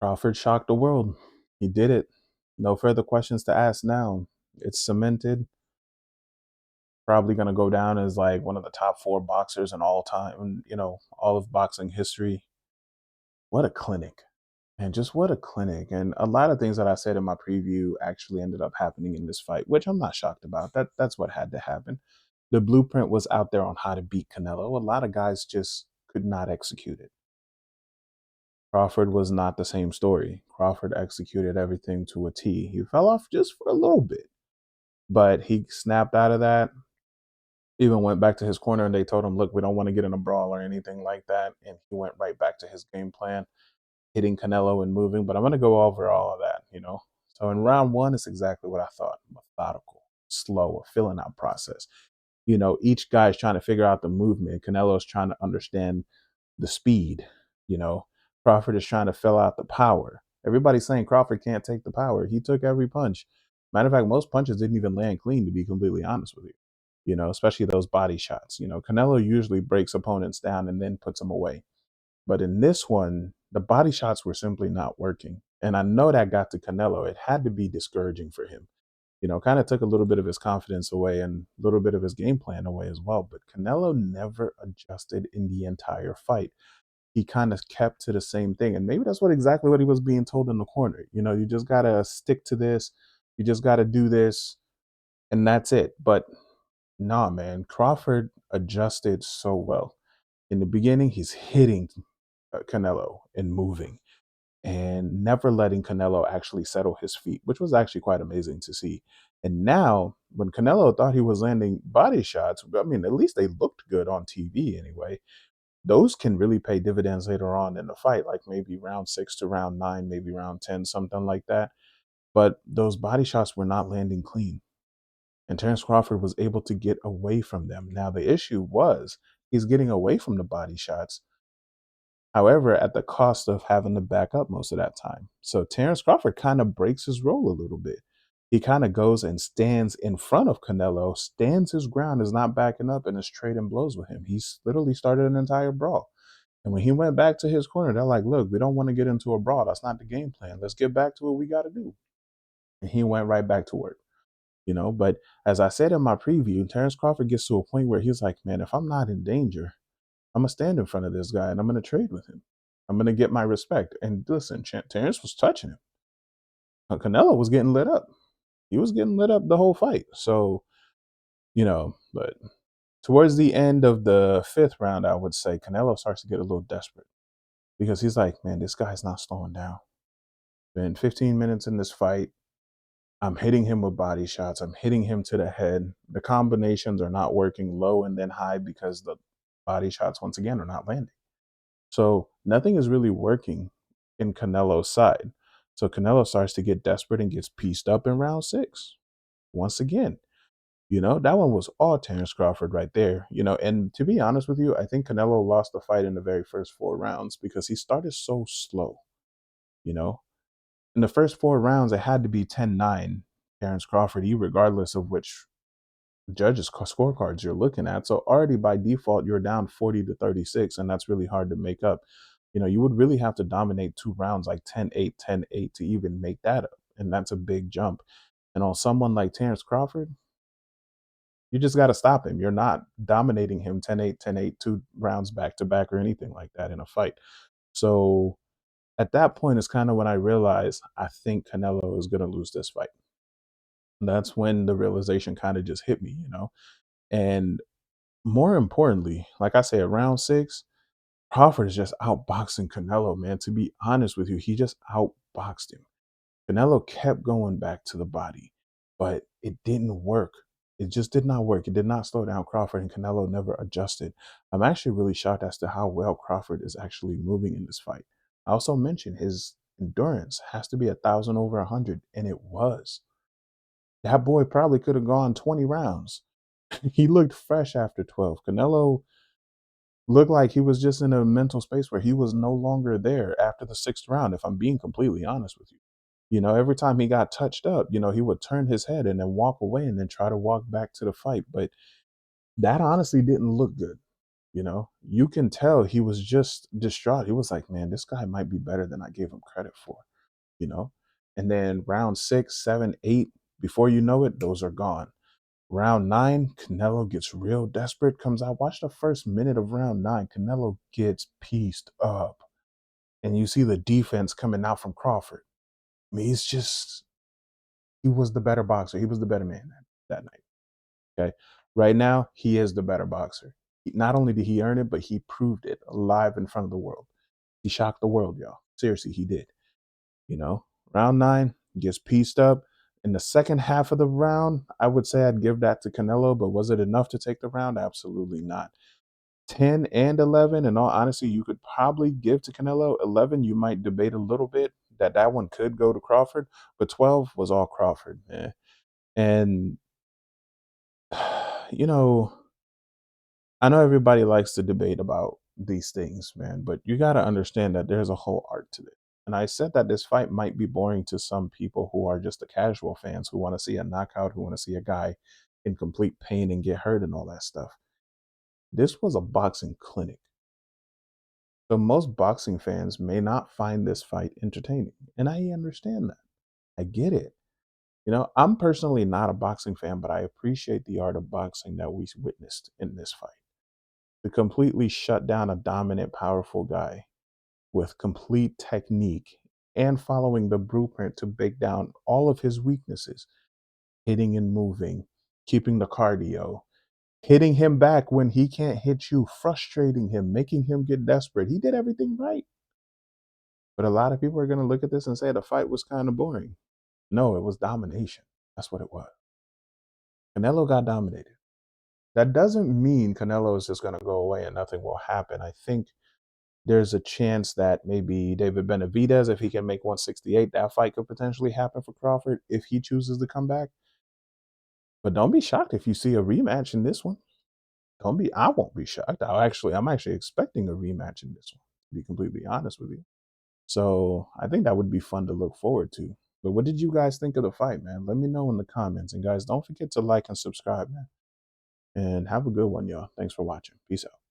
Crawford shocked the world. He did it. No further questions to ask now. It's cemented. Probably going to go down as like one of the top four boxers in all time, all of boxing history. What a clinic. And just what a clinic. And a lot of things that I said in my preview actually ended up happening in this fight, which I'm not shocked about. That's what had to happen. The blueprint was out there on how to beat Canelo. A lot of guys just could not execute it. Crawford was not the same story. Crawford executed everything to a T. He fell off just for a little bit, but he snapped out of that. Even went back to his corner and they told him, look, we don't want to get in a brawl or anything like that. And he went right back to his game plan, hitting Canelo and moving. But I'm going to go over all of that. So in round one, it's exactly what I thought: methodical, slow, a filling out process. Each guy's trying to figure out the movement. Canelo's trying to understand the speed. You know, Crawford is trying to fill out the power. Everybody's saying Crawford can't take the power. He took every punch. Matter of fact, most punches didn't even land clean, to be completely honest with you. Especially those body shots. Canelo usually breaks opponents down and then puts them away. But in this one, the body shots were simply not working. And I know that got to Canelo. It had to be discouraging for him. Kind of took a little bit of his confidence away and a little bit of his game plan away as well. But Canelo never adjusted in the entire fight. He kind of kept to the same thing. And maybe that's exactly what he was being told in the corner. You just got to stick to this. You just got to do this. And that's it. But nah, man, Crawford adjusted so well. In the beginning, he's hitting Canelo and moving and never letting Canelo actually settle his feet, which was actually quite amazing to see. And now, when Canelo thought he was landing body shots, I mean, at least they looked good on TV anyway. Those can really pay dividends later on in the fight, like maybe round 6 to round 9, maybe round 10, something like that. But those body shots were not landing clean. And Terence Crawford was able to get away from them. Now, the issue was he's getting away from the body shots, however, at the cost of having to back up most of that time. So Terence Crawford kind of breaks his role a little bit. He kind of goes and stands in front of Canelo, stands his ground, is not backing up, and is trading blows with him. He's literally started an entire brawl. And when he went back to his corner, they're like, look, we don't want to get into a brawl. That's not the game plan. Let's get back to what we got to do. And he went right back to work. But as I said in my preview, Terence Crawford gets to a point where he's like, man, if I'm not in danger, I'm going to stand in front of this guy and I'm going to trade with him. I'm going to get my respect. And listen, Terence was touching him. Canelo was getting lit up. He was getting lit up the whole fight. So, but towards the end of the fifth round, I would say Canelo starts to get a little desperate because he's like, man, this guy's not slowing down. Been 15 minutes in this fight. I'm hitting him with body shots. I'm hitting him to the head. The combinations are not working low and then high because the body shots, once again, are not landing. So nothing is really working in Canelo's side. So Canelo starts to get desperate and gets pieced up in round 6. Once again, that one was all Terence Crawford right there. And to be honest with you, I think Canelo lost the fight in the very first 4 rounds because he started so slow. You know, in the first 4 rounds, it had to be 10-9 Terence Crawford, regardless of which judges' scorecards you're looking at. So already by default, you're down 40-36, and that's really hard to make up. You would really have to dominate 2 rounds like 10-8, 10-8 to even make that up. And that's a big jump. And on someone like Terence Crawford, you just got to stop him. You're not dominating him 10-8, 10-8, 2 rounds back to back or anything like that in a fight. So at that point is kind of when I realized I think Canelo is going to lose this fight. That's when the realization kind of just hit me. And more importantly, like I say, at round 6, Crawford is just outboxing Canelo, man. To be honest with you, he just outboxed him. Canelo kept going back to the body, but it didn't work. It just did not work. It did not slow down Crawford, and Canelo never adjusted. I'm actually really shocked as to how well Crawford is actually moving in this fight. I also mentioned his endurance has to be 1,000 over 100, and it was. That boy probably could have gone 20 rounds. He looked fresh after 12. Canelo looked like he was just in a mental space where he was no longer there after the 6th round, if I'm being completely honest with you. Every time he got touched up, he would turn his head and then walk away and then try to walk back to the fight. But that honestly didn't look good. You can tell he was just distraught. He was like, man, this guy might be better than I gave him credit for, you know? And then round 6, 7, 8, before you know it, those are gone. Round 9, Canelo gets real desperate, comes out. Watch the first minute of round 9. Canelo gets pieced up. And you see the defense coming out from Crawford. I mean, he was the better boxer. He was the better man that night. Okay. Right now, he is the better boxer. Not only did he earn it, but he proved it live in front of the world. He shocked the world, y'all. Seriously, he did. You know, round 9 gets pieced up. In the second half of the round, I would say I'd give that to Canelo, but was it enough to take the round? Absolutely not. 10 and 11, in all honesty, you could probably give to Canelo. 11, you might debate a little bit that one could go to Crawford, but 12 was all Crawford, man. And, you know, I know everybody likes to debate about these things, man, but you got to understand that there's a whole art to it. And I said that this fight might be boring to some people who are just the casual fans who want to see a knockout, who want to see a guy in complete pain and get hurt and all that stuff. This was a boxing clinic. So most boxing fans may not find this fight entertaining. And I understand that. I get it. I'm personally not a boxing fan, but I appreciate the art of boxing that we witnessed in this fight. To completely shut down a dominant, powerful guy with complete technique and following the blueprint to break down all of his weaknesses, hitting and moving, keeping the cardio, hitting him back when he can't hit you, frustrating him, making him get desperate. He did everything right. But a lot of people are going to look at this and say the fight was kind of boring. No, it was domination. That's what it was. Canelo got dominated. That doesn't mean Canelo is just going to go away and nothing will happen. I think there's a chance that maybe David Benavidez, if he can make 168, that fight could potentially happen for Crawford if he chooses to come back. But don't be shocked if you see a rematch in this one. I won't be shocked. I'm actually expecting a rematch in this one, to be completely honest with you. So I think that would be fun to look forward to. But what did you guys think of the fight, man? Let me know in the comments. And guys, don't forget to like and subscribe, man. And have a good one, y'all. Thanks for watching. Peace out.